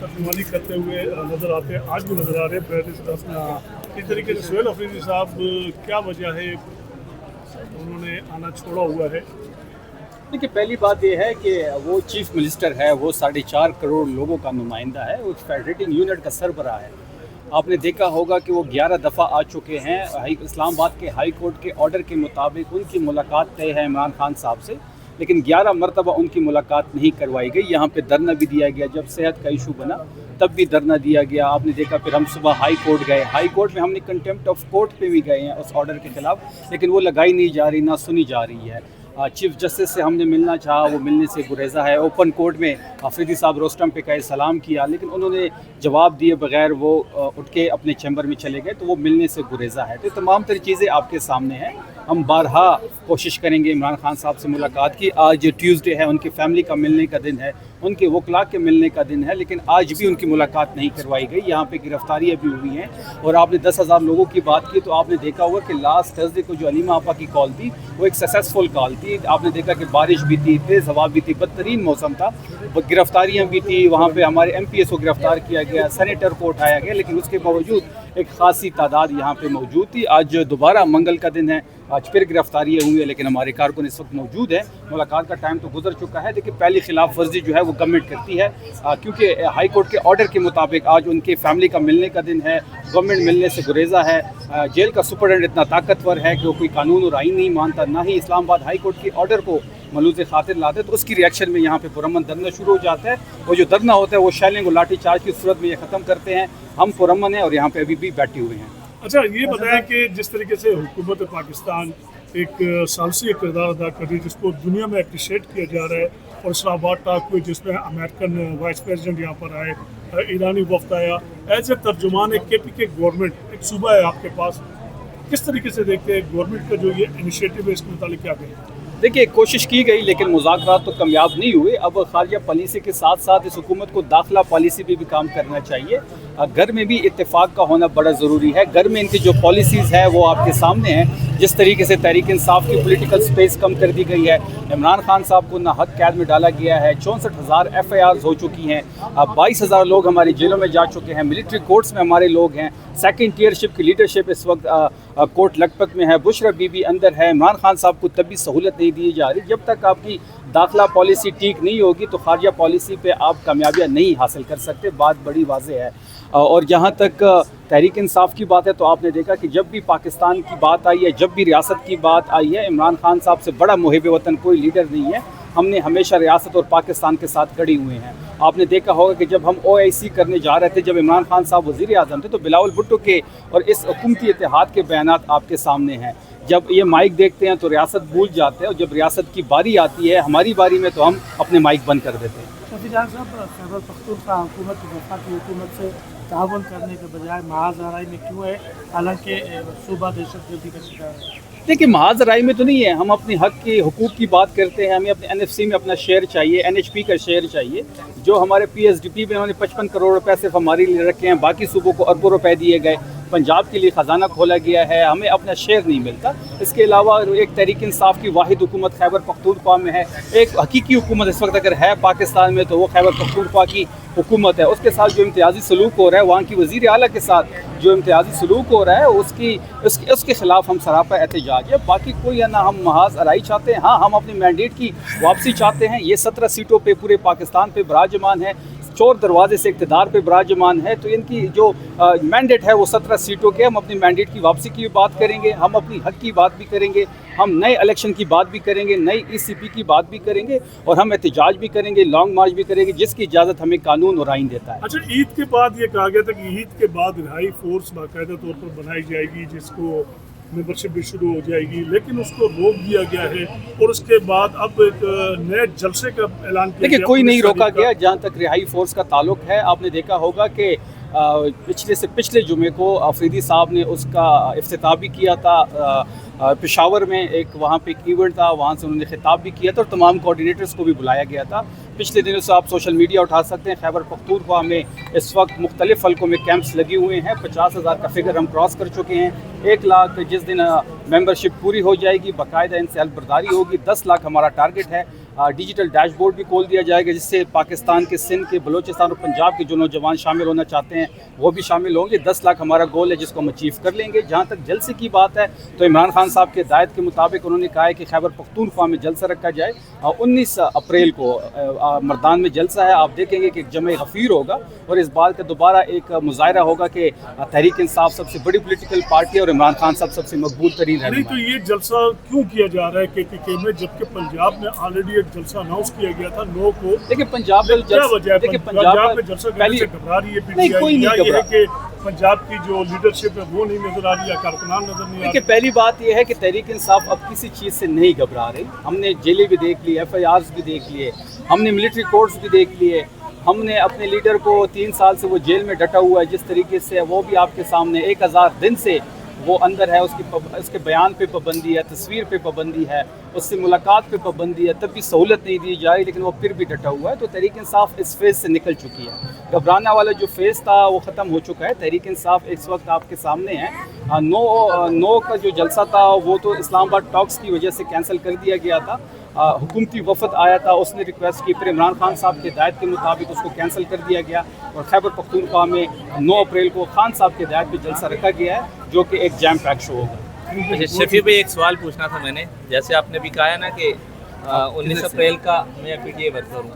तर्जुमानी करते हुए नज़र आते हैं, आज भी नज़र आ रहे हैं। इस तरीके से सुहेल अफरीदी साहब क्या वजह है उन्होंने आना छोड़ा हुआ है? देखिए, पहली बात ये है कि वो चीफ मिनिस्टर है, वो 4.5 करोड़ लोगों का नुमाइंदा है, उस फेडरेटिंग यूनिट का सरबराह है। आपने देखा होगा कि वो 11 दफ़ा आ चुके हैं। इस्लामाबाद के हाई कोर्ट के ऑर्डर के मुताबिक उनकी मुलाकात तय है इमरान खान साहब से, लेकिन 11 मरतबा उनकी मुलाकात नहीं करवाई गई। यहाँ पे धरना भी दिया गया, जब सेहत का इशू बना तब भी धरना दिया गया। आपने देखा फिर हम सुबह हाई कोर्ट गए, हाई कोर्ट में हमने कंटेम्प्ट ऑफ कोर्ट पे भी गए हैं उस ऑर्डर के खिलाफ, लेकिन वो लगाई नहीं जा रही, ना सुनी जा रही है। चीफ जस्टिस से हमने मिलना चाहा, वो मिलने से गुरेज़ा है। ओपन कोर्ट में अफरीदी साहब रोस्टम पे कहे सलाम किया, लेकिन उन्होंने जवाब दिए बगैर वो उठ के अपने चैम्बर में चले गए, तो वो मिलने से गुरेज़ा है। तो तमाम तरह चीज़ें आपके सामने हैं। हम बारहा कोशिश करेंगे इमरान खान साहब से मुलाकात की। आज ट्यूसडे है, उनकी फैमिली का मिलने का दिन है, उनके वकला के मिलने का दिन है, लेकिन आज भी उनकी मुलाकात नहीं करवाई गई। यहाँ पे गिरफ्तारियाँ भी हुई हैं। और आपने 10,000 लोगों की बात की, तो आपने देखा होगा कि लास्ट थर्सडे को जो अलीमा आपा की कॉल थी वो एक सक्सेसफुल कॉल थी। आपने देखा कि बारिश भी थी, तेज़ हवा भी थी, बदतरीन मौसम था, गिरफ्तारियाँ भी थी। वहाँ पे हमारे MPS को गिरफ्तार किया गया, सेनेटर को उठाया गया, लेकिन उसके बावजूद एक खासी तादाद यहाँ पे मौजूद थी। आज दोबारा मंगल का दिन है, आज फिर गिरफ्तारियाँ हुई है, लेकिन हमारे कारकुन इस वक्त मौजूद है। मुलाकात का टाइम तो गुजर चुका है। देखिए, पहली खिलाफ वर्जी जो है वो गवर्नमेंट करती है, क्योंकि हाई कोर्ट के ऑर्डर के मुताबिक आज उनके फैमिली का मिलने का दिन है। गवर्नमेंट मिलने से गुरेज़ा है। जेल का सुपरडेंट इतना ताकतवर है कि वो कोई कानून और आइन नहीं मानता, ना ही इस्लामाबाद हाई कोर्ट के ऑर्डर को मलूज़ खातिर लाते, तो उसकी रिएक्शन में यहाँ पे पुरअमन धरना शुरू हो जाता है। वो जो धरना होता है वो शैलिंग और लाठी चार्ज की सूरत में ये ख़त्म करते हैं। हम पुरअमन हैं और यहाँ पे अभी भी बैठे हुए हैं। अच्छा, ये बताएं कि जिस तरीके से हुकूमत पाकिस्तान एक सालसी किरदार अदा कर रही है, जिसको दुनिया में अप्रिशिएट किया जा रहा है, और इस्लामाबाद टॉक हुई जिसमें अमेरिकन वाइस प्रेसिडेंट यहाँ पर आए, ईरानी वफ्द आया, एज ए तर्जुमान KPK गवर्नमेंट, एक सूबा है आपके पास, किस तरीके से देखते हैं गवर्नमेंट का जो ये इनिशिएटिव है, इसके मुतालिक क्या कहें? देखिए, कोशिश की गई लेकिन मुज़ाकरात तो कामयाब नहीं हुए। अब खारजा पॉलिसी के साथ साथ इस हुकूमत को दाखिला पॉलिसी पे भी काम करना चाहिए। घर में भी इत्तेफाक का होना बड़ा ज़रूरी है। घर में इनकी जो पॉलिसीज़ है वो आपके सामने हैं। जिस तरीके से तहरीक इंसाफ की पॉलिटिकल स्पेस कम कर दी गई है, इमरान खान साहब को नाहक कैद में डाला गया है, 64,000 FIRs हो चुकी हैं, 22,000 लोग हमारी जेलों में जा चुके हैं, मिलिट्री कोर्ट्स में हमारे लोग हैं, सेकंड टीयरशिप की लीडरशिप इस वक्त कोर्ट लखपत में है, बुशरा बीबी अंदर है। इमरान खान साहब को तब भी सहूलत नहीं दी जा रही। जब तक आपकी दाखिला पॉलिसी ठीक नहीं होगी तो खारजा पॉलिसी पे आप कामयाबियाँ नहीं हासिल कर सकते। बात बड़ी वाज़ेह है। और जहाँ तक तहरीक इंसाफ की बात है, तो आपने देखा कि जब भी पाकिस्तान की बात आई है, जब भी रियासत की बात आई है, इमरान खान साहब से बड़ा मुहिब वतन कोई लीडर नहीं है। हमने हमेशा रियासत और पाकिस्तान के साथ खड़े हुए हैं। आपने देखा होगा कि जब हम OIC करने जा रहे थे, जब इमरान खान साहब वज़ीर आज़म थे, तो बिलावल भुट्टो के और इस हुकूमती इत्तेहाद के बयानात आपके सामने हैं। जब ये माइक देखते हैं तो रियासत भूल जाते हैं, और जब रियासत की बारी आती है, हमारी बारी में, तो हम अपने माइक बंद कर देते हैं। शफी जान साहब, खैबर पख्तूनख्वा हुकूमत वफाकी हुकूमत से ताउन करने के बजाय महाज आराई में क्यों है, हालांकि सूबा दहशतगर्दी का शिकार है? देखिए, महाज राय में तो नहीं है। हम अपने हक के हुकूक की बात करते हैं। हमें अपने NFC में अपना शेयर चाहिए, NHP का शेयर चाहिए। जो हमारे PSDP में उन्होंने 55 करोड़ रुपए सिर्फ हमारे लिए रखे हैं, बाकी सूबों को अरबों रुपए दिए गए, पंजाब के लिए ख़जाना खोला गया है, हमें अपना शेयर नहीं मिलता। इसके अलावा एक तहरीक इंसाफ की वाहिद हुकूमत खैबर पख्तूनख्वा में है। एक हकीकी हुकूमत इस वक्त अगर है पाकिस्तान में तो वो खैबर पख्तूनख्वा की हुकूमत है। उसके साथ जो इम्तियाज़ी सलूक हो रहा है, वहाँ की वज़ीर आला के साथ जो इम्तियाज़ी सलूक हो रहा है, उसके ख़िलाफ़ हम सरापा एहतजाज है। बाकी कोई है ना, हम महाज आराई चाहते हैं। हाँ, हम अपने मैंडेट की वापसी चाहते हैं। ये 17 सीटों पे पूरे पाकिस्तान पे विराजमान है, 4 दरवाजे से इक़्तिदार पे विराजमान है। तो इनकी जो मैंडेट है वो 17 सीटों के। हम अपनी मैंडेट की वापसी की भी बात करेंगे, हम अपनी हक की बात भी करेंगे, हम नए इलेक्शन की बात भी करेंगे, नई ECP की बात भी करेंगे, और हम एहतजाज भी करेंगे, लॉन्ग मार्च भी करेंगे, जिसकी इजाज़त हमें कानून और आइन देता है। अच्छा, ईद के बाद ये कहा गया था कि ईद के बाद रिहाई फोर्स बाकायदा तौर पर बनाई जाएगी, जिसको मेंबरशिप भी शुरू हो जाएगी, लेकिन उसको रोक दिया गया है, और उसके बाद अब एक नए जलसे का ऐलान किया। देखिए, कोई नहीं रोका गया। जहाँ तक रिहाई फोर्स का ताल्लुक है, आपने देखा होगा कि पिछले जुमे को अफरीदी साहब ने उसका इफ्तिताह भी किया था। पेशावर में एक वहाँ पे एक इवेंट था, वहाँ से उन्होंने खिताब भी किया था, और तमाम कोऑर्डिनेटर्स को भी बुलाया गया था। पिछले दिनों से आप सोशल मीडिया उठा सकते हैं, खैबर पख्तूनख्वा में इस वक्त मुख्तलिफ हल्कों में कैंप्स लगे हुए हैं। 50,000 का फिगर हम क्रॉस कर चुके हैं। 1 लाख जिस दिन मेंबरशिप पूरी हो जाएगी, बाकायदा इनसे हल्फ बर्दारी होगी। 10 लाख हमारा टारगेट है। ڈیجیٹل ڈیش بورڈ بھی کھول دیا جائے گا جس سے پاکستان کے سندھ کے بلوچستان اور پنجاب کے جو نوجوان شامل ہونا چاہتے ہیں وہ بھی شامل ہوں گے. 10 لاکھ ہمارا گول ہے جس کو ہم اچیو کر لیں گے. جہاں تک جلسے کی بات ہے تو عمران خان صاحب کے ہدایت کے مطابق انہوں نے کہا ہے کہ خیبر پختونخوا میں جلسہ رکھا جائے. 19 اپریل کو مردان میں جلسہ ہے. آپ دیکھیں گے کہ ایک جمع غفیر ہوگا اور اس بات کا دوبارہ ایک مظاہرہ ہوگا کہ تحریک انصاف سب سے بڑی پولیٹیکل پارٹی ہے اور عمران خان صاحب سب سے مقبول ترین نہیں رہنما تو ہے. یہ جلسہ کیوں کیا جا رہا ہے KPK میں جبکہ پنجاب میں آلریڈی ایک جلسہ اناؤنس کیا گیا تھا 9 کو؟ دیکھیں پنجاب میں کیا وجہ ہے دیکھیں پنجاب میں جلسہ کرنے سے گھبرا رہی ہے نہیں کوئی نہیں یا یہ ہے گھبرا. کہ پنجاب کی جو لیڈرشپ ہے وہ نہیں نظر آ رہی یا کارکنان نظر نہیں آ دیکھیں رہے؟ پہلی بات یہ ہے کہ تحریک انصاف اب کسی چیز سے نہیں گھبرا رہی. ہم نے جیلیں بھی دیکھ لی, FIRs بھی دیکھ لیے, ہم نے ملٹری کورٹس بھی دیکھ لیے, ہم نے اپنے لیڈر کو 3 سال سے وہ جیل میں ڈٹا ہوا ہے جس طریقے سے وہ بھی آپ کے سامنے 1000 دن سے وہ اندر ہے. اس کے بیان پہ پابندی ہے, تصویر پہ پابندی ہے, اس سے ملاقات پہ پابندی ہے, تب بھی سہولت نہیں دی جا رہی لیکن وہ پھر بھی ڈٹا ہوا ہے. تو تحریک انصاف اس فیز سے نکل چکی ہے. گھبرانا والا جو فیز تھا وہ ختم ہو چکا ہے. تحریک انصاف اس وقت آپ کے سامنے ہے. 9 کا جو جلسہ تھا وہ تو اسلام آباد ٹاکس کی وجہ سے کینسل کر دیا گیا تھا. حکومتی وفد آیا تھا, اس نے ریکویسٹ کی, پھر عمران خان صاحب کی ہدایت کے مطابق اس کو کینسل کر دیا گیا اور خیبر پختونخوا میں 9 اپریل کو خان صاحب کی ہدایت پہ جلسہ رکھا گیا ہے جو کہ ایک جیم پیک شو ہوگا. اچھا شفیع بھائی ایک سوال پوچھنا تھا میں نے, جیسے آپ نے بھی کہا ہے نا کہ 19 اپریل کا میں PTI ورکر ہوں.